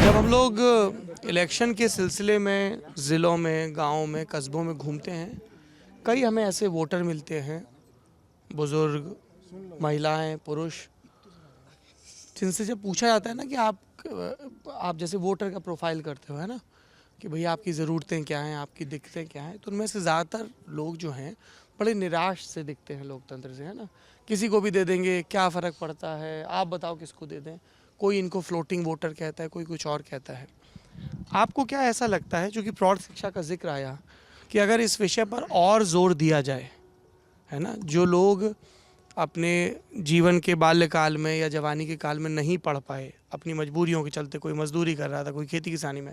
जब हम लोग इलेक्शन के सिलसिले में ज़िलों में, गाँव में, कस्बों में घूमते हैं, कई हमें ऐसे वोटर मिलते हैं, बुज़ुर्ग, महिलाएं, पुरुष, जिनसे जब पूछा जाता है ना कि आप जैसे वोटर का प्रोफाइल करते हो, है ना, कि भैया आपकी ज़रूरतें क्या हैं, आपकी दिक्कतें क्या हैं, तो उनमें से ज़्यादातर लोग जो हैं बड़े निराश से दिखते हैं लोकतंत्र से, है ना। किसी को भी दे देंगे, क्या फ़र्क पड़ता है, आप बताओ किसको दे दें। कोई इनको फ्लोटिंग वोटर कहता है, कोई कुछ और कहता है। आपको क्या ऐसा लगता है, चूँकि प्रौढ़ शिक्षा का जिक्र आया, कि अगर इस विषय पर और ज़ोर दिया जाए, है ना, जो लोग अपने जीवन के बाल्यकाल में या जवानी के काल में नहीं पढ़ पाए, अपनी मजबूरियों के चलते, कोई मजदूरी कर रहा था, कोई खेती किसानी में,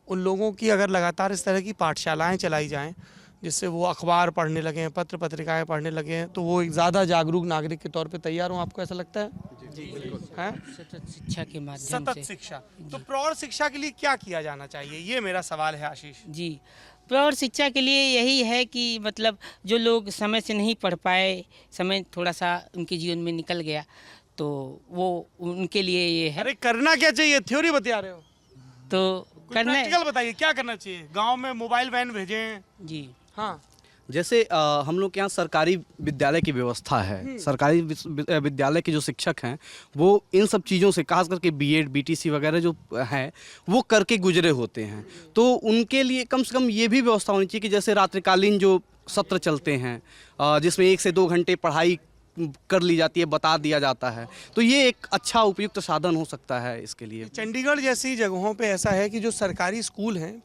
उन लोगों की अगर लगातार इस तरह की पाठशालाएं चलाई जाएं, जिससे वो अखबार पढ़ने लगे हैं, पत्र पत्रिकाएं पढ़ने लगे हैं, तो वो एक ज़्यादा जागरूक नागरिक के तौर पे तैयार हों। आपको ऐसा लगता है? जी बिल्कुल। हैं? सतत शिक्षा के माध्यम सतत से। शिक्षा, तो प्रौढ़ शिक्षा के लिए क्या किया जाना चाहिए, ये मेरा सवाल है आशीष। जी, प्रौढ़ शिक्षा के लिए यही है कि मतलब जो लोग समय से नहीं पढ़ पाए, समय थोड़ा सा उनके जीवन में निकल गया, तो वो उनके लिए ये है। अरे करना क्या चाहिए, थ्योरी बता रहे हो, तो करना प्रैक्टिकल बताइए क्या करना चाहिए। गांव में मोबाइल वैन भेजें? जी हाँ, जैसे हम लोग के यहाँ सरकारी विद्यालय की व्यवस्था है। सरकारी विद्यालय के जो शिक्षक हैं वो इन सब चीज़ों से, खास करके बीएड, बीटीसी वगैरह जो हैं वो करके गुजरे होते हैं, तो उनके लिए कम से कम ये भी व्यवस्था होनी चाहिए कि जैसे रात्रिकालीन जो सत्र चलते हैं जिसमें 1 से 2 घंटे पढ़ाई कर ली जाती है, बता दिया जाता है, तो ये एक अच्छा उपयुक्त साधन हो सकता है इसके लिए। चंडीगढ़ जैसी जगहों पे ऐसा है कि जो सरकारी स्कूल हैं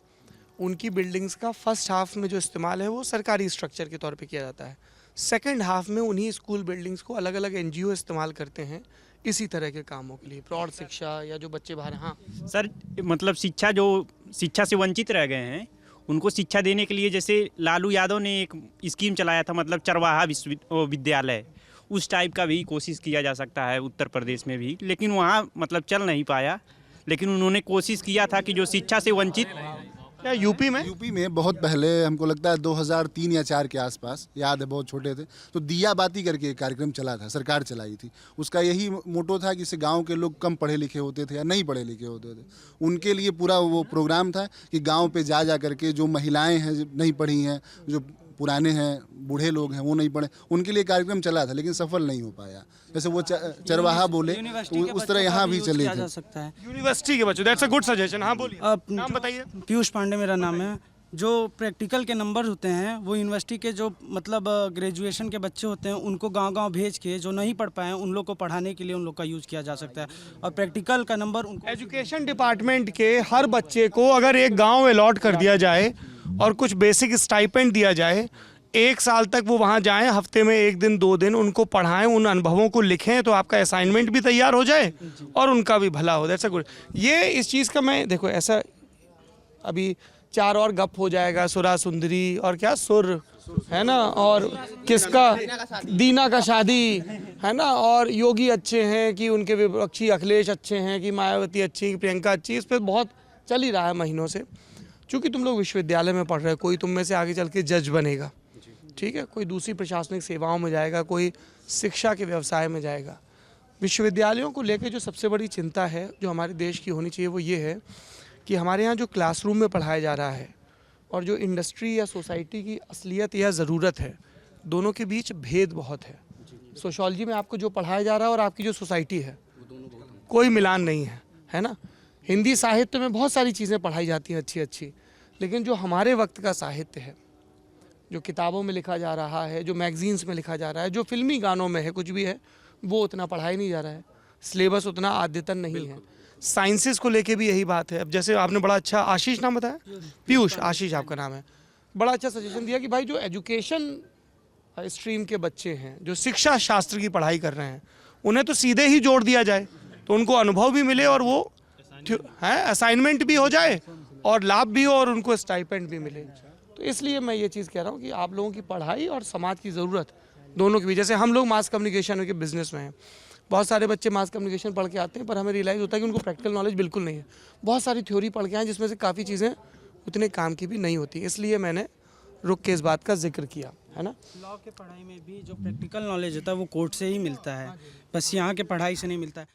उनकी बिल्डिंग्स का फर्स्ट हाफ में जो इस्तेमाल है वो सरकारी स्ट्रक्चर के तौर पे किया जाता है, सेकंड हाफ में उन्हीं स्कूल बिल्डिंग्स को अलग अलग एनजीओ इस्तेमाल करते हैं इसी तरह के कामों के लिए, प्रौढ़ शिक्षा या जो बच्चे बाहर। हाँ सर, मतलब शिक्षा से वंचित रह गए हैं, उनको शिक्षा देने के लिए जैसे लालू यादव ने एक स्कीम चलाया था, मतलब चरवाहा विद्यालय, उस टाइप का भी कोशिश किया जा सकता है उत्तर प्रदेश में भी, लेकिन वहाँ मतलब चल नहीं पाया। लेकिन उन्होंने कोशिश किया था कि जो शिक्षा से वंचित। क्या यूपी में बहुत पहले, हमको लगता है 2003 या 4 के आसपास, याद है, बहुत छोटे थे, तो दिया बाती करके एक कार्यक्रम चला था, सरकार चलाई थी। उसका यही मोटो था कि इससे गांव के लोग कम पढ़े लिखे होते थे या नहीं पढ़े लिखे होते थे, उनके लिए पूरा वो प्रोग्राम था कि गांव पे जा करके जो महिलाएं हैं, जो नहीं पढ़ी हैं, जो पुराने हैं, बूढ़े लोग हैं, वो नहीं पढ़े, उनके लिए कार्यक्रम चला था, लेकिन सफल नहीं हो पाया। जैसे वो चरवाहा बोले, उस तरह यहाँ भी चले थे। यूनिवर्सिटी के बच्चों, दैट्स अ गुड सजेशन। हाँ बोलिए, नाम बताइए। पीयूष पांडे मेरा नाम है। जो प्रैक्टिकल के नंबर होते हैं वो यूनिवर्सिटी के जो मतलब ग्रेजुएशन के बच्चे होते हैं उनको गांव-गांव भेज के, जो नहीं पढ़ पाए उन लोग को पढ़ाने के लिए उन लोग का यूज़ किया जा सकता है, और प्रैक्टिकल का नंबर उनको एजुकेशन डिपार्टमेंट के हर बच्चे को अगर एक गांव अलॉट कर दिया जाए और कुछ बेसिक स्टाइपेंड दिया जाए, 1 साल तक वो वहाँ जाएं, हफ्ते में 1 दिन 2 दिन उनको पढ़ाएं, उन अनुभवों को लिखें, तो आपका असाइनमेंट भी तैयार हो जाए और उनका भी भला हो। That's a good. ये इस चीज़ का मैं देखो, ऐसा अभी 4 और गप हो जाएगा, सुरा सुंदरी और क्या सुर, है ना, और किसका दीना का शादी, है ना, और योगी अच्छे हैं कि उनके विपक्षी अखिलेश अच्छे हैं कि मायावती अच्छी कि प्रियंका अच्छी, इस पर बहुत चल ही रहा है महीनों से। चूँकि तुम लोग विश्वविद्यालय में पढ़ रहे हो, कोई तुम में से आगे चल के जज बनेगा, ठीक है, कोई दूसरी प्रशासनिक सेवाओं में जाएगा, कोई शिक्षा के व्यवसाय में जाएगा। विश्वविद्यालयों को लेकर जो सबसे बड़ी चिंता है जो हमारे देश की होनी चाहिए वो ये है कि हमारे यहाँ जो क्लासरूम में पढ़ाया जा रहा है और जो इंडस्ट्री या सोसाइटी की असलियत या ज़रूरत है, दोनों के बीच भेद बहुत है। सोशियोलॉजी में आपको जो पढ़ाया जा रहा है और आपकी जो सोसाइटी है कोई मिलान नहीं है, है ना। हिंदी साहित्य में बहुत सारी चीज़ें पढ़ाई जाती हैं अच्छी अच्छी, लेकिन जो हमारे वक्त का साहित्य है, जो किताबों में लिखा जा रहा है, जो मैगजीन्स में लिखा जा रहा है, जो फिल्मी गानों में है, कुछ भी है, वो उतना पढ़ाई नहीं जा रहा है, सिलेबस उतना अद्यतन नहीं है। साइंसेस को लेके भी यही बात है। अब जैसे आपने बड़ा अच्छा, आशीष नाम बताया, पीयूष, आशीष आपका नाम है, बड़ा अच्छा सजेशन दिया कि भाई जो एजुकेशन स्ट्रीम के बच्चे हैं, जो शिक्षा शास्त्र की पढ़ाई कर रहे हैं, उन्हें तो सीधे ही जोड़ दिया जाए, तो उनको अनुभव भी मिले और वो है असाइनमेंट भी हो जाए और लाभ भी हो और उनको स्टाइपेंड भी मिले। तो इसलिए मैं ये चीज़ कह रहा हूँ कि आप लोगों की पढ़ाई और समाज की ज़रूरत दोनों की भी, जैसे हम लोग मास कम्युनिकेशन के बिजनेस में हैं, बहुत सारे बच्चे मास कम्युनिकेशन पढ़ के आते हैं, पर हमें रियलाइज़ होता है कि उनको प्रैक्टिकल नॉलेज बिल्कुल नहीं है। बहुत सारी थ्योरी पढ़ के आए जिसमें से काफ़ी चीज़ें उतने काम की भी नहीं होती, इसलिए मैंने रुक के इस बात का जिक्र किया, है ना। लॉ के पढ़ाई में भी जो प्रैक्टिकल नॉलेज होता है वो कोर्ट से ही मिलता है, बस यहाँ के पढ़ाई से नहीं मिलता है।